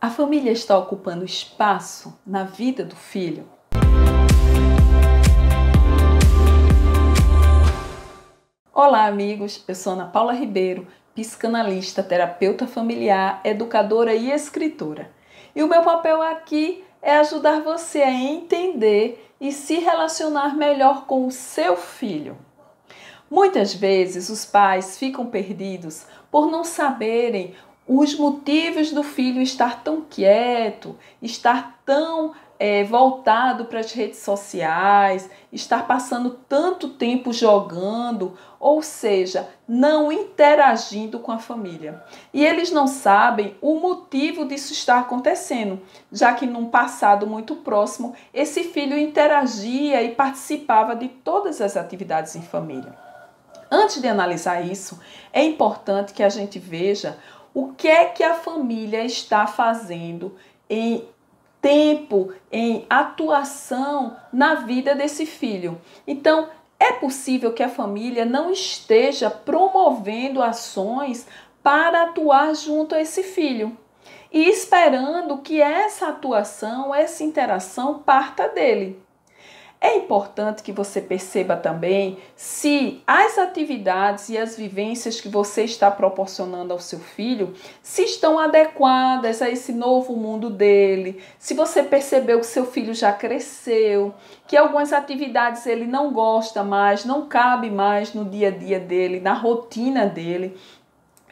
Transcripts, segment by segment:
A família está ocupando espaço na vida do filho? Olá, amigos! Eu sou Ana Paula Ribeiro, psicanalista, terapeuta familiar, educadora e escritora. E o meu papel aqui é ajudar você a entender e se relacionar melhor com o seu filho. Muitas vezes os pais ficam perdidos por não saberem os motivos do filho estar tão quieto, estar tão voltado para as redes sociais, estar passando tanto tempo jogando, ou seja, não interagindo com a família. E eles não sabem o motivo disso estar acontecendo, já que num passado muito próximo, esse filho interagia e participava de todas as atividades em família. Antes de analisar isso, é importante que a gente veja o que é que a família está fazendo em tempo, em atuação na vida desse filho. Então, é possível que a família não esteja promovendo ações para atuar junto a esse filho e esperando que essa atuação, essa interação parta dele. É importante que você perceba também se as atividades e as vivências que você está proporcionando ao seu filho se estão adequadas a esse novo mundo dele, se você percebeu que seu filho já cresceu, que algumas atividades ele não gosta mais, não cabe mais no dia a dia dele, na rotina dele,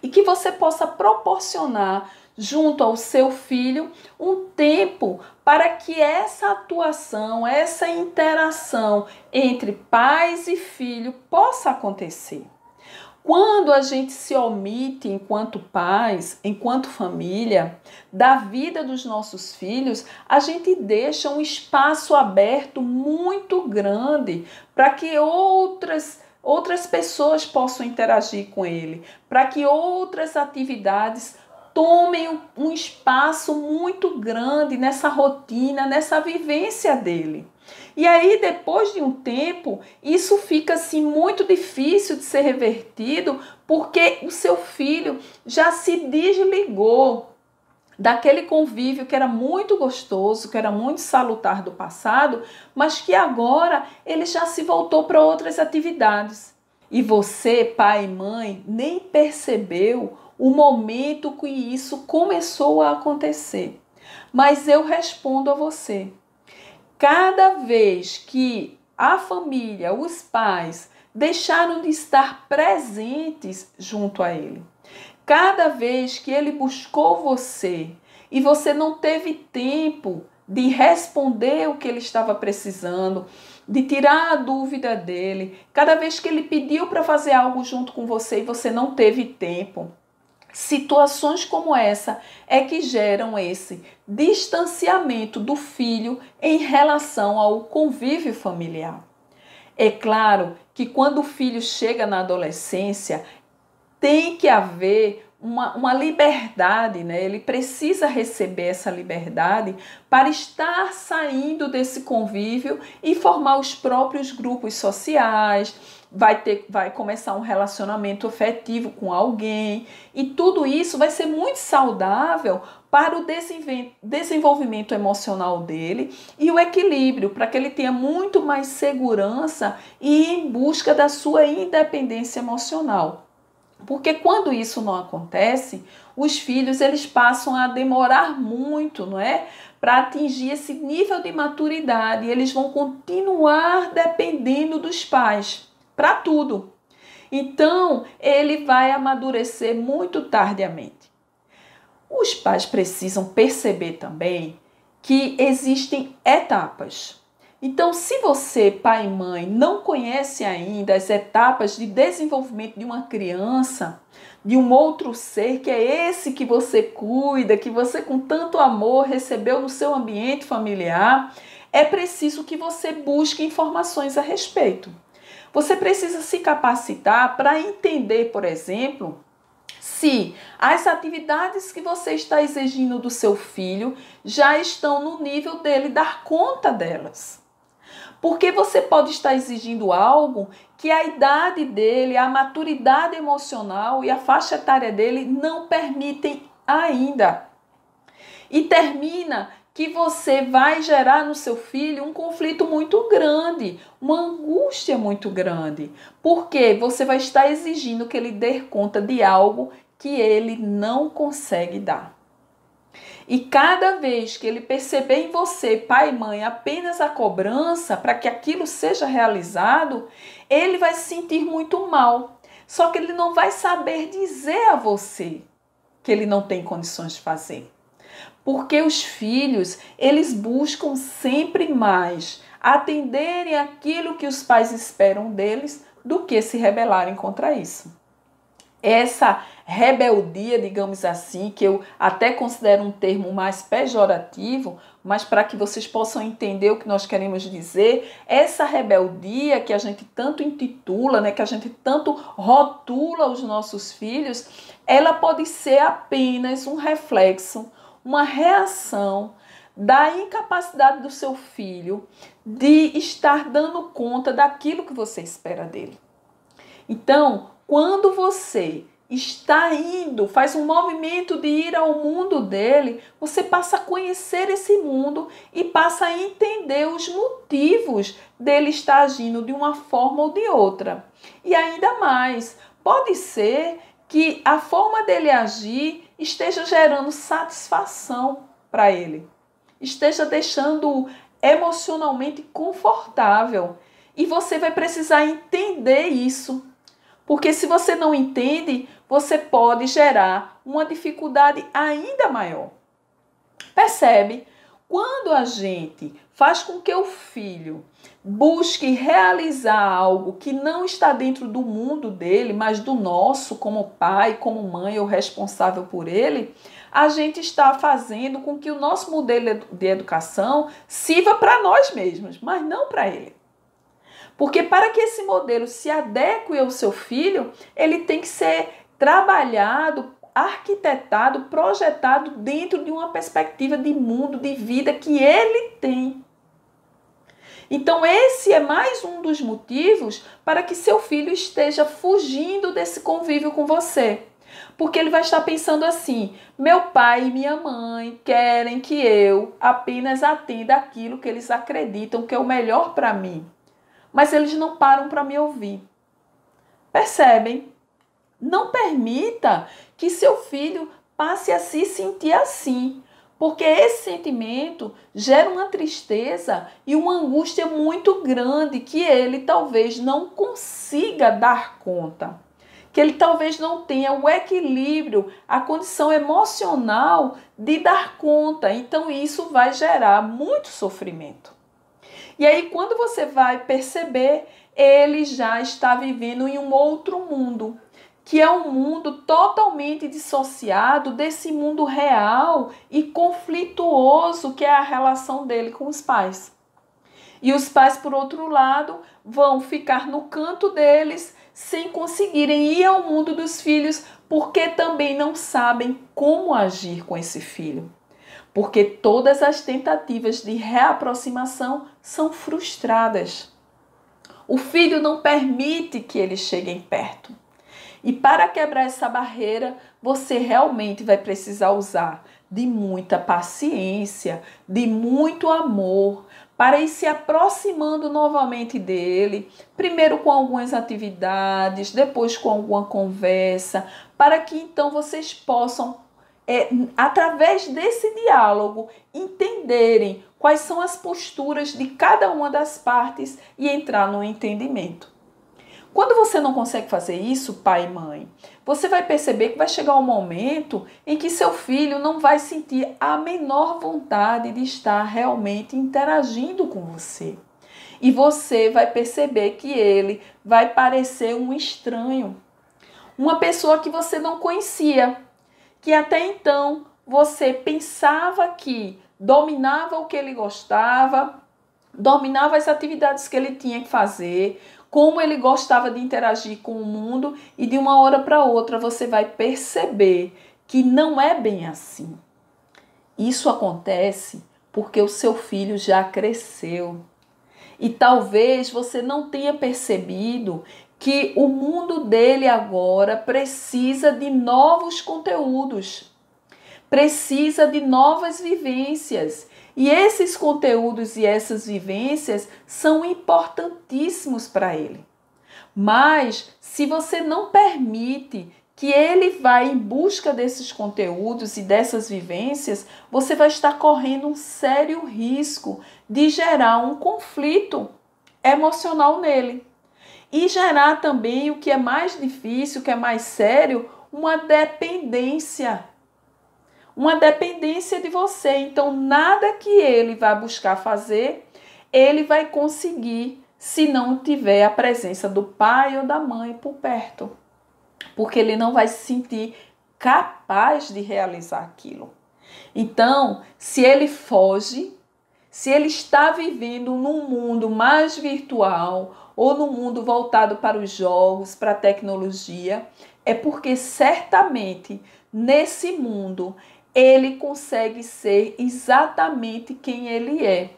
e que você possa proporcionar junto ao seu filho um tempo para que essa atuação, essa interação entre pais e filho possa acontecer. Quando a gente se omite enquanto pais, enquanto família, da vida dos nossos filhos, a gente deixa um espaço aberto muito grande para que outras pessoas possam interagir com ele, para que outras atividades tomem um espaço muito grande nessa rotina, nessa vivência dele. E aí, depois de um tempo, isso fica assim muito difícil de ser revertido, porque o seu filho já se desligou daquele convívio que era muito gostoso, que era muito salutar do passado, mas que agora ele já se voltou para outras atividades. E você, pai e mãe, nem percebeu o momento que isso começou a acontecer. Mas eu respondo a você. Cada vez que a família, os pais, deixaram de estar presentes junto a ele, cada vez que ele buscou você e você não teve tempo de responder o que ele estava precisando, de tirar a dúvida dele, cada vez que ele pediu para fazer algo junto com você e você não teve tempo, situações como essa é que geram esse distanciamento do filho em relação ao convívio familiar. É claro que quando o filho chega na adolescência, tem que haver uma liberdade, né? Ele precisa receber essa liberdade para estar saindo desse convívio e formar os próprios grupos sociais, vai começar um relacionamento afetivo com alguém, e tudo isso vai ser muito saudável para o desenvolvimento emocional dele e o equilíbrio, para que ele tenha muito mais segurança e ir em busca da sua independência emocional. Porque quando isso não acontece, os filhos eles passam a demorar muito, não é? Para atingir esse nível de maturidade, e eles vão continuar dependendo dos pais para tudo. Então, ele vai amadurecer muito tardiamente. Os pais precisam perceber também que existem etapas. Então, se você, pai e mãe, não conhece ainda as etapas de desenvolvimento de uma criança, de um outro ser, que é esse que você cuida, que você com tanto amor recebeu no seu ambiente familiar, é preciso que você busque informações a respeito. Você precisa se capacitar para entender, por exemplo, se as atividades que você está exigindo do seu filho já estão no nível dele dar conta delas. Porque você pode estar exigindo algo que a idade dele, a maturidade emocional e a faixa etária dele não permitem ainda. E termina que você vai gerar no seu filho um conflito muito grande, uma angústia muito grande, porque você vai estar exigindo que ele dê conta de algo que ele não consegue dar. E cada vez que ele perceber em você, pai e mãe, apenas a cobrança para que aquilo seja realizado, ele vai se sentir muito mal. Só que ele não vai saber dizer a você que ele não tem condições de fazer. Porque os filhos, eles buscam sempre mais atenderem aquilo que os pais esperam deles do que se rebelarem contra isso. Essa rebeldia, digamos assim, que eu até considero um termo mais pejorativo, mas para que vocês possam entender o que nós queremos dizer, essa rebeldia que a gente tanto intitula, né, que a gente tanto rotula os nossos filhos, ela pode ser apenas um reflexo, uma reação da incapacidade do seu filho de estar dando conta daquilo que você espera dele. Então, quando você está indo, faz um movimento de ir ao mundo dele, você passa a conhecer esse mundo e passa a entender os motivos dele estar agindo de uma forma ou de outra. E ainda mais, pode ser que a forma dele agir esteja gerando satisfação para ele, esteja deixando-o emocionalmente confortável. E você vai precisar entender isso. Porque se você não entende, você pode gerar uma dificuldade ainda maior. Percebe? Quando a gente faz com que o filho busque realizar algo que não está dentro do mundo dele, mas do nosso, como pai, como mãe ou responsável por ele, a gente está fazendo com que o nosso modelo de educação sirva para nós mesmos, mas não para ele. Porque para que esse modelo se adeque ao seu filho, ele tem que ser trabalhado, arquitetado, projetado dentro de uma perspectiva de mundo, de vida que ele tem. Então esse é mais um dos motivos para que seu filho esteja fugindo desse convívio com você. Porque ele vai estar pensando assim, meu pai e minha mãe querem que eu apenas atenda aquilo que eles acreditam que é o melhor para mim. Mas eles não param para me ouvir. Percebem? Não permita que seu filho passe a se sentir assim, porque esse sentimento gera uma tristeza e uma angústia muito grande que ele talvez não consiga dar conta, que ele talvez não tenha o equilíbrio, a condição emocional de dar conta. Então isso vai gerar muito sofrimento. E aí, quando você vai perceber, ele já está vivendo em um outro mundo, que é um mundo totalmente dissociado desse mundo real e conflituoso que é a relação dele com os pais. E os pais, por outro lado, vão ficar no canto deles sem conseguirem ir ao mundo dos filhos, porque também não sabem como agir com esse filho. Porque todas as tentativas de reaproximação são frustradas. O filho não permite que eles cheguem perto. E para quebrar essa barreira, você realmente vai precisar usar de muita paciência, de muito amor, para ir se aproximando novamente dele, primeiro com algumas atividades, depois com alguma conversa, para que então vocês possam através desse diálogo, entenderem quais são as posturas de cada uma das partes e entrar no entendimento. Quando você não consegue fazer isso, pai e mãe, você vai perceber que vai chegar um momento em que seu filho não vai sentir a menor vontade de estar realmente interagindo com você. E você vai perceber que ele vai parecer um estranho, uma pessoa que você não conhecia, que até então você pensava que dominava o que ele gostava, dominava as atividades que ele tinha que fazer, como ele gostava de interagir com o mundo, e de uma hora para outra você vai perceber que não é bem assim. Isso acontece porque o seu filho já cresceu. E talvez você não tenha percebido que o mundo dele agora precisa de novos conteúdos. precisa de novas vivências. E esses conteúdos e essas vivências são importantíssimos para ele. Mas, se você não permite que ele vá em busca desses conteúdos e dessas vivências, você vai estar correndo um sério risco de gerar um conflito emocional nele. E gerar também, o que é mais difícil, o que é mais sério, uma dependência. Uma dependência de você. Então, nada que ele vai buscar fazer, ele vai conseguir se não tiver a presença do pai ou da mãe por perto. Porque ele não vai se sentir capaz de realizar aquilo. Então, se ele foge, se ele está vivendo num mundo mais virtual ou num mundo voltado para os jogos, para a tecnologia, é porque certamente nesse mundo ele consegue ser exatamente quem ele é.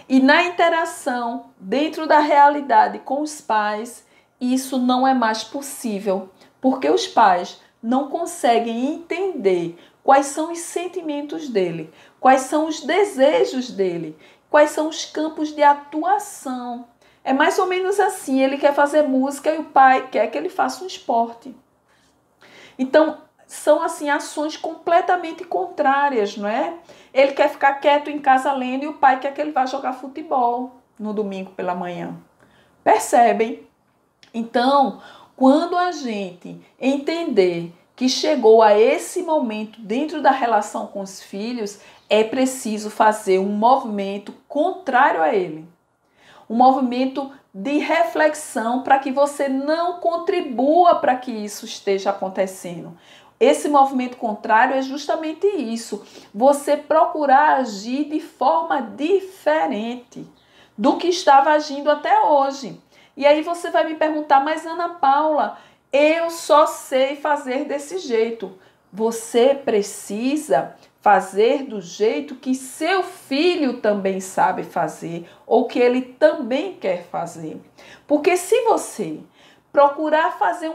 E na interação dentro da realidade com os pais, isso não é mais possível, porque os pais não conseguem entender quais são os sentimentos dele, quais são os desejos dele, quais são os campos de atuação. É mais ou menos assim, ele quer fazer música e o pai quer que ele faça um esporte. Então, são assim ações completamente contrárias, não é? Ele quer ficar quieto em casa lendo e o pai quer que ele vá jogar futebol no domingo pela manhã. Percebem? Então, quando a gente entender que chegou a esse momento dentro da relação com os filhos, é preciso fazer um movimento contrário a ele. Um movimento de reflexão para que você não contribua para que isso esteja acontecendo. Esse movimento contrário é justamente isso. Você procurar agir de forma diferente do que estava agindo até hoje. E aí você vai me perguntar, mas Ana Paula, eu só sei fazer desse jeito. Você precisa fazer do jeito que seu filho também sabe fazer ou que ele também quer fazer. Porque se você procurar fazer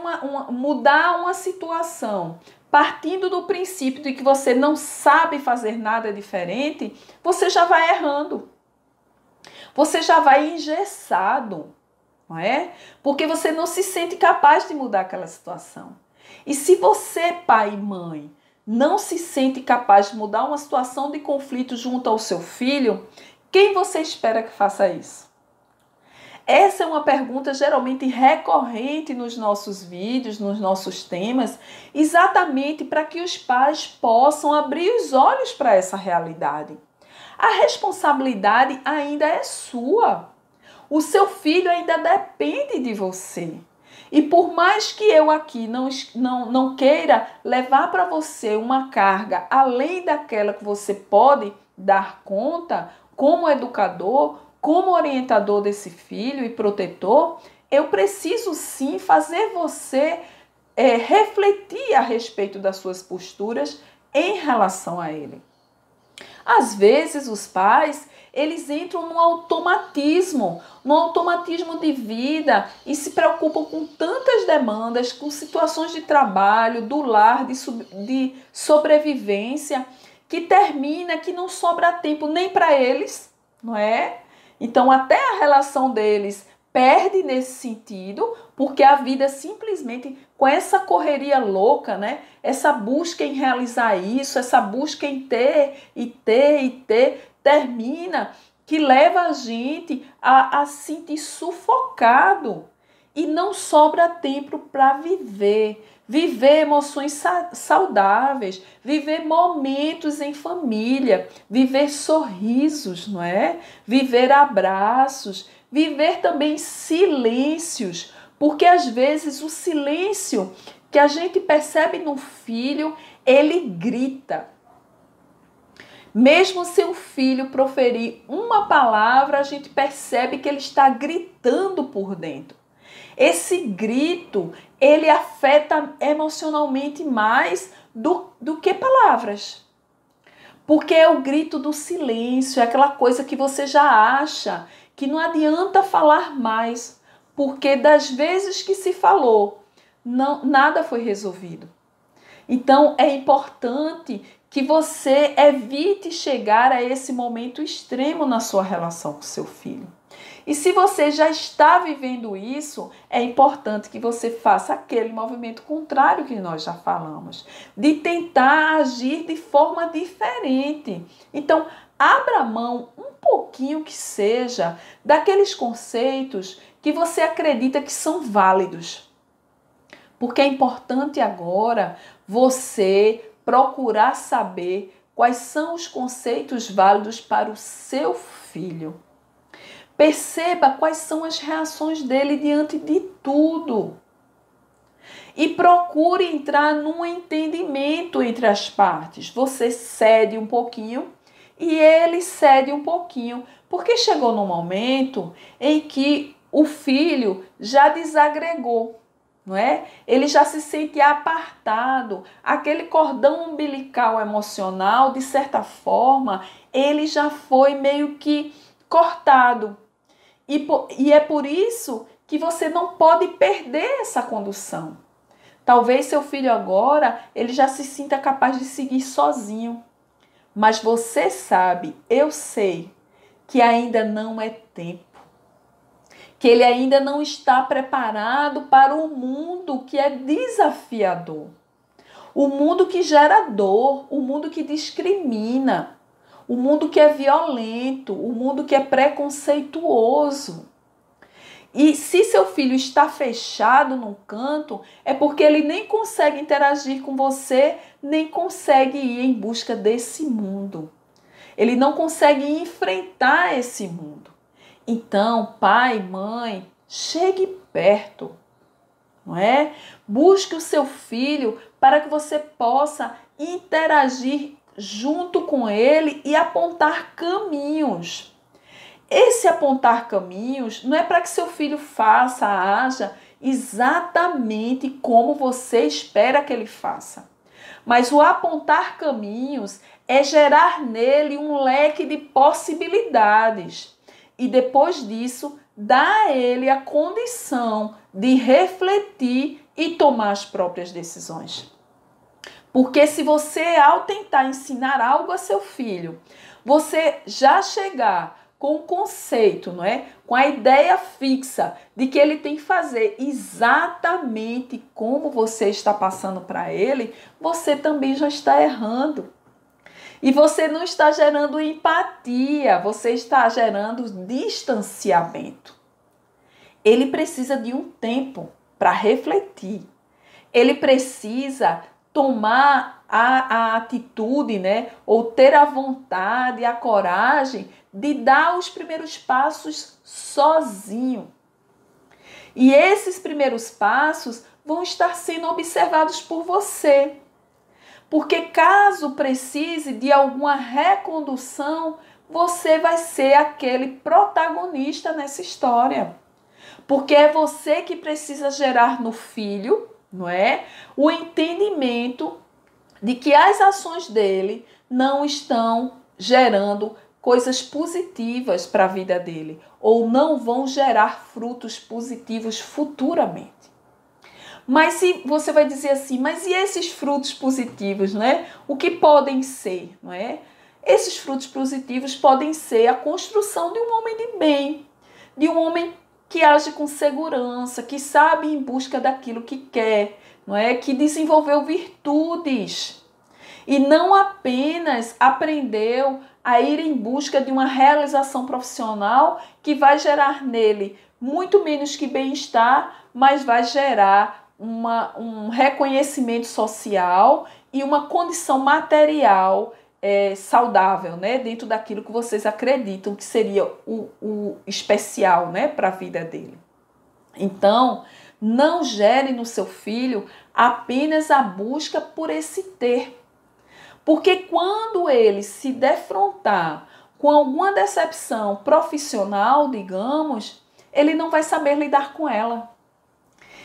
mudar uma situação partindo do princípio de que você não sabe fazer nada diferente, você já vai errando. Você já vai engessado, não é? Porque você não se sente capaz de mudar aquela situação. E se você, pai e mãe, não se sente capaz de mudar uma situação de conflito junto ao seu filho, quem você espera que faça isso? Essa é uma pergunta geralmente recorrente nos nossos vídeos, nos nossos temas, exatamente para que os pais possam abrir os olhos para essa realidade. A responsabilidade ainda é sua. O seu filho ainda depende de você. E por mais que eu aqui não queira levar para você uma carga além daquela que você pode dar conta, como educador, como orientador desse filho e protetor, eu preciso sim fazer você refletir a respeito das suas posturas em relação a ele. Às vezes os pais, eles entram num automatismo de vida e se preocupam com tantas demandas, com situações de trabalho, do lar, de sobrevivência, que termina que não sobra tempo nem para eles, não é? Então até a relação deles perde nesse sentido, porque a vida simplesmente, com essa correria louca, né? Essa busca em realizar isso, essa busca em ter, termina que leva a gente a se sentir sufocado e não sobra tempo para viver emoções saudáveis, viver momentos em família, viver sorrisos, não é? Viver abraços, viver também silêncios, porque às vezes o silêncio que a gente percebe no filho, ele grita. Mesmo se o filho proferir uma palavra, a gente percebe que ele está gritando por dentro. Esse grito, ele afeta emocionalmente mais do que palavras. Porque é o grito do silêncio, é aquela coisa que você já acha que não adianta falar mais, porque das vezes que se falou, nada foi resolvido. Então, é importante que você evite chegar a esse momento extremo na sua relação com seu filho. E se você já está vivendo isso, é importante que você faça aquele movimento contrário que nós já falamos, de tentar agir de forma diferente. Então, abra mão um pouquinho que seja daqueles conceitos que você acredita que são válidos. Porque é importante agora você procurar saber quais são os conceitos válidos para o seu filho. Perceba quais são as reações dele diante de tudo. E procure entrar num entendimento entre as partes. Você cede um pouquinho e ele cede um pouquinho. Porque chegou num momento em que o filho já desagregou, não é? Ele já se sente apartado. Aquele cordão umbilical emocional, de certa forma, ele já foi meio que cortado. E é por isso que você não pode perder essa condução. Talvez seu filho agora, ele já se sinta capaz de seguir sozinho. Mas você sabe, eu sei, que ainda não é tempo. Que ele ainda não está preparado para o mundo que é desafiador. O mundo que gera dor, o mundo que discrimina. O mundo que é violento, o mundo que é preconceituoso. E se seu filho está fechado num canto, é porque ele nem consegue interagir com você, nem consegue ir em busca desse mundo. Ele não consegue enfrentar esse mundo. Então, pai, mãe, chegue perto, não é? Busque o seu filho para que você possa interagir junto com ele e apontar caminhos. Esse apontar caminhos não é para que seu filho faça, haja exatamente como você espera que ele faça. Mas o apontar caminhos é gerar nele um leque de possibilidades. E depois disso, dar a ele a condição de refletir e tomar as próprias decisões. Porque se você, ao tentar ensinar algo a seu filho, você já chegar com o conceito, não é? Com a ideia fixa de que ele tem que fazer exatamente como você está passando para ele, você também já está errando. E você não está gerando empatia, você está gerando distanciamento. Ele precisa de um tempo para refletir. Ele precisa tomar a atitude, né? Ou ter a vontade, a coragem de dar os primeiros passos sozinho. E esses primeiros passos vão estar sendo observados por você. Porque caso precise de alguma recondução, você vai ser aquele protagonista nessa história. Porque é você que precisa gerar no filho, não é? O entendimento de que as ações dele não estão gerando coisas positivas para a vida dele, ou não vão gerar frutos positivos futuramente. Mas se você vai dizer assim, mas e esses frutos positivos, né? O que podem ser, não é? Esses frutos positivos podem ser a construção de um homem de bem, de um homem que age com segurança, que sabe em busca daquilo que quer, não é? Que desenvolveu virtudes e não apenas aprendeu a ir em busca de uma realização profissional que vai gerar nele muito menos que bem-estar, mas vai gerar um reconhecimento social e uma condição material saudável, né? Dentro daquilo que vocês acreditam que seria o especial, né? Para a vida dele. Então, não gere no seu filho apenas a busca por esse ter. Porque quando ele se defrontar com alguma decepção profissional, digamos, ele não vai saber lidar com ela.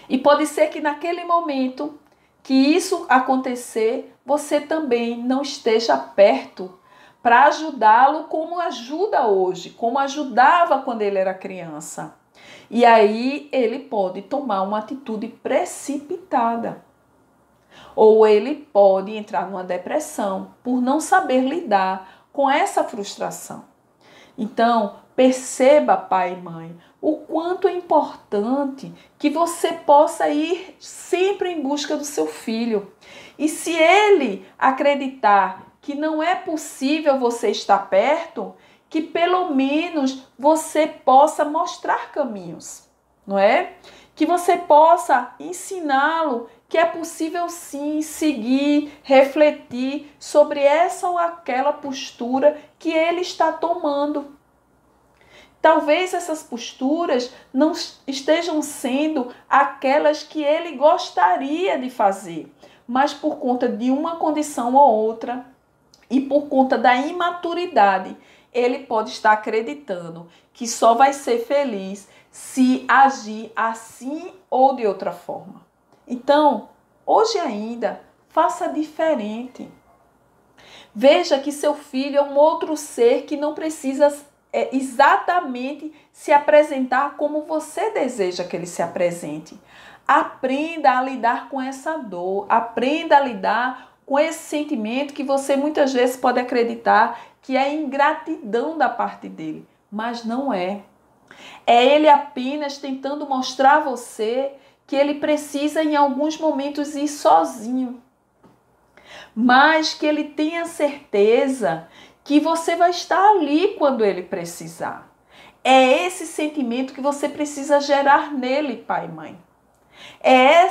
E pode ser que naquele momento que isso acontecer, você também não esteja perto para ajudá-lo como ajuda hoje, como ajudava quando ele era criança. E aí ele pode tomar uma atitude precipitada. Ou ele pode entrar numa depressão por não saber lidar com essa frustração. Então, perceba, pai e mãe, o quanto é importante que você possa ir sempre em busca do seu filho. E se ele acreditar que não é possível você estar perto, que pelo menos você possa mostrar caminhos, não é? Que você possa ensiná-lo que é possível sim seguir, refletir sobre essa ou aquela postura que ele está tomando. Talvez essas posturas não estejam sendo aquelas que ele gostaria de fazer, mas por conta de uma condição ou outra e por conta da imaturidade, ele pode estar acreditando que só vai ser feliz se agir assim ou de outra forma. Então, hoje ainda, faça diferente. Veja que seu filho é um outro ser que não precisa exatamente se apresentar como você deseja que ele se apresente. Aprenda a lidar com essa dor, aprenda a lidar com esse sentimento que você muitas vezes pode acreditar que é ingratidão da parte dele, mas não é. É ele apenas tentando mostrar a você que ele precisa em alguns momentos ir sozinho, mas que ele tenha certeza que você vai estar ali quando ele precisar. É esse sentimento que você precisa gerar nele, pai e mãe. É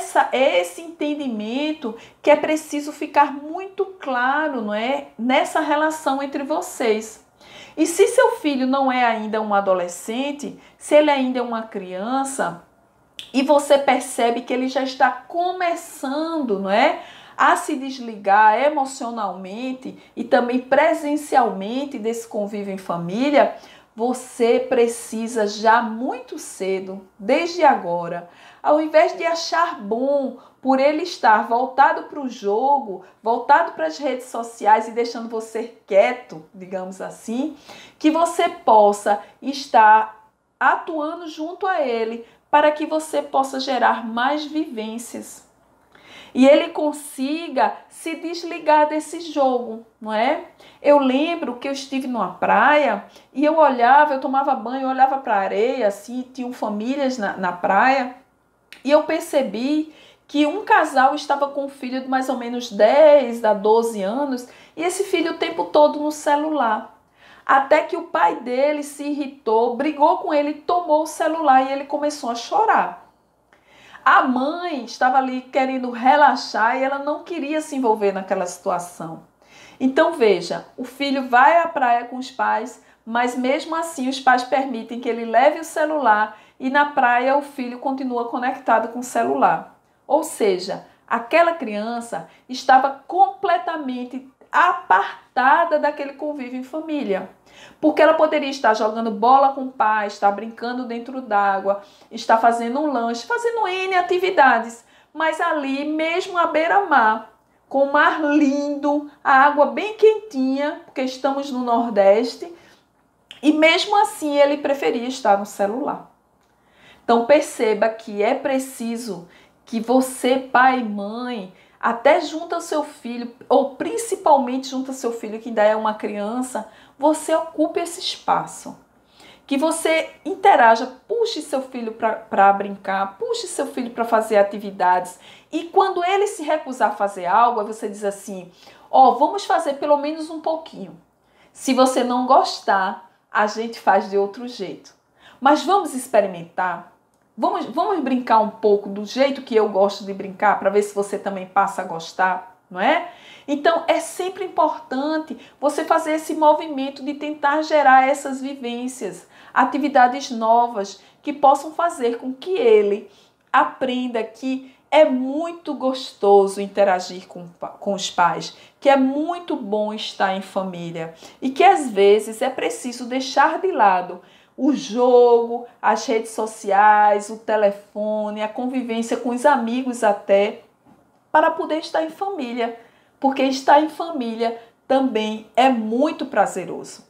esse entendimento que é preciso ficar muito claro, não é? Nessa relação entre vocês. E se seu filho não é ainda um adolescente, se ele ainda é uma criança, e você percebe que ele já está começando, não é, a se desligar emocionalmente e também presencialmente desse convívio em família, você precisa já muito cedo, desde agora, ao invés de achar bom por ele estar voltado para o jogo, voltado para as redes sociais e deixando você quieto, digamos assim, que você possa estar atuando junto a ele para que você possa gerar mais vivências. E ele consiga se desligar desse jogo, não é? Eu lembro que eu estive numa praia e eu olhava, eu tomava banho, eu olhava para a areia, assim, tinham famílias na praia, e eu percebi que um casal estava com um filho de mais ou menos 10 a 12 anos, e esse filho o tempo todo no celular. Até que o pai dele se irritou, brigou com ele, tomou o celular e ele começou a chorar. A mãe estava ali querendo relaxar e ela não queria se envolver naquela situação. Então veja, o filho vai à praia com os pais, mas mesmo assim os pais permitem que ele leve o celular e na praia o filho continua conectado com o celular. Ou seja, aquela criança estava completamente apartada daquele convívio em família. Porque ela poderia estar jogando bola com o pai, estar brincando dentro d'água, estar fazendo um lanche, fazendo N atividades. Mas ali, mesmo à beira-mar, com o mar lindo, a água bem quentinha, porque estamos no Nordeste, e mesmo assim ele preferia estar no celular. Então perceba que é preciso que você, pai e mãe, até junto ao seu filho, ou principalmente junto ao seu filho que ainda é uma criança, você ocupe esse espaço. Que você interaja, puxe seu filho para brincar, puxe seu filho para fazer atividades. E quando ele se recusar a fazer algo, você diz assim, vamos fazer pelo menos um pouquinho. Se você não gostar, a gente faz de outro jeito. Mas vamos experimentar. Vamos brincar um pouco do jeito que eu gosto de brincar, para ver se você também passa a gostar, não é? Então, é sempre importante você fazer esse movimento de tentar gerar essas vivências, atividades novas que possam fazer com que ele aprenda que é muito gostoso interagir com os pais, que é muito bom estar em família e que às vezes é preciso deixar de lado o jogo, as redes sociais, o telefone, a convivência com os amigos até, para poder estar em família. Porque estar em família também é muito prazeroso.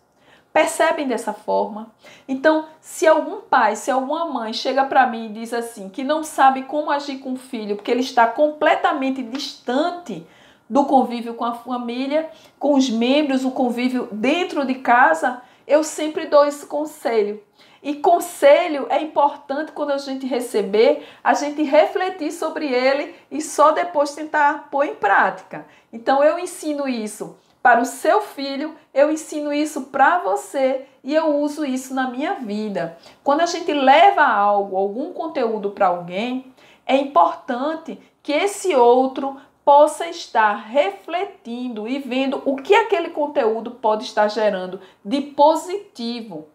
Percebem dessa forma? Então, se algum pai, se alguma mãe chega para mim e diz assim, que não sabe como agir com o filho, porque ele está completamente distante do convívio com a família, com os membros, o convívio dentro de casa, eu sempre dou esse conselho. E conselho é importante quando a gente receber, a gente refletir sobre ele e só depois tentar pôr em prática. Então eu ensino isso para o seu filho, eu ensino isso para você e eu uso isso na minha vida. Quando a gente leva algo, algum conteúdo para alguém, é importante que esse outro possa estar refletindo e vendo o que aquele conteúdo pode estar gerando de positivo.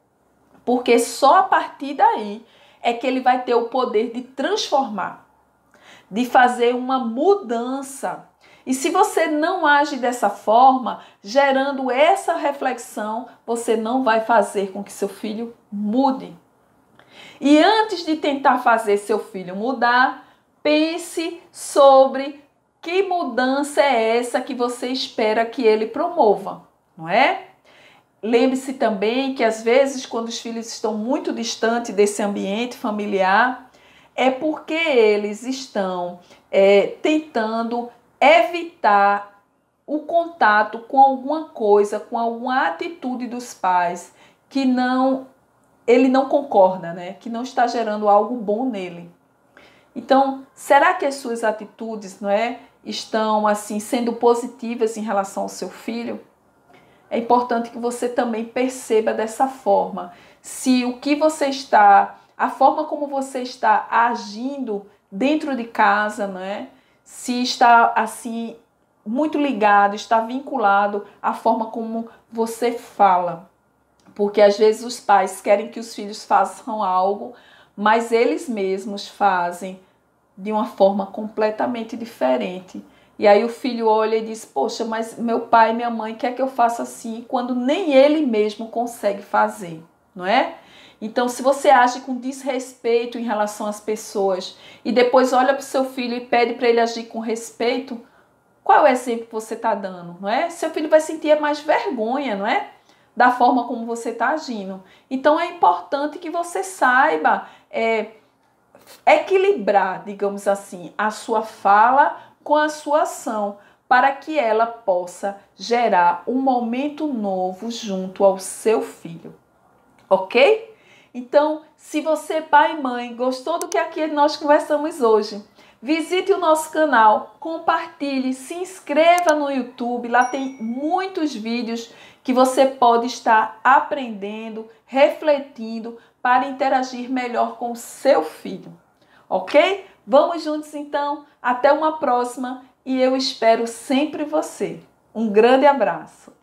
Porque só a partir daí é que ele vai ter o poder de transformar, de fazer uma mudança. E se você não age dessa forma, gerando essa reflexão, você não vai fazer com que seu filho mude. E antes de tentar fazer seu filho mudar, pense sobre que mudança é essa que você espera que ele promova, não é? Lembre-se também que às vezes quando os filhos estão muito distantes desse ambiente familiar, é porque eles estão tentando evitar o contato com alguma coisa, com alguma atitude dos pais que ele não concorda, né? Que não está gerando algo bom nele. Então, será que as suas atitudes, não é, estão assim sendo positivas em relação ao seu filho? É importante que você também perceba dessa forma. Se o que você está, a forma como você está agindo dentro de casa, não é? Se está assim muito ligado, está vinculado à forma como você fala. Porque às vezes os pais querem que os filhos façam algo, mas eles mesmos fazem de uma forma completamente diferente. E aí o filho olha e diz, poxa, mas meu pai e minha mãe quer que eu faça assim, quando nem ele mesmo consegue fazer, não é? Então, se você age com desrespeito em relação às pessoas e depois olha para o seu filho e pede para ele agir com respeito, qual é o exemplo que você está dando, não é? Seu filho vai sentir mais vergonha, não é? Da forma como você está agindo. Então, é importante que você saiba equilibrar, digamos assim, a sua fala com a sua ação, para que ela possa gerar um momento novo junto ao seu filho, ok? Então, se você, pai e mãe, gostou do que aqui nós conversamos hoje, visite o nosso canal, compartilhe, se inscreva no YouTube, lá tem muitos vídeos que você pode estar aprendendo, refletindo, para interagir melhor com o seu filho, ok? Vamos juntos então, até uma próxima e eu espero sempre você. Um grande abraço!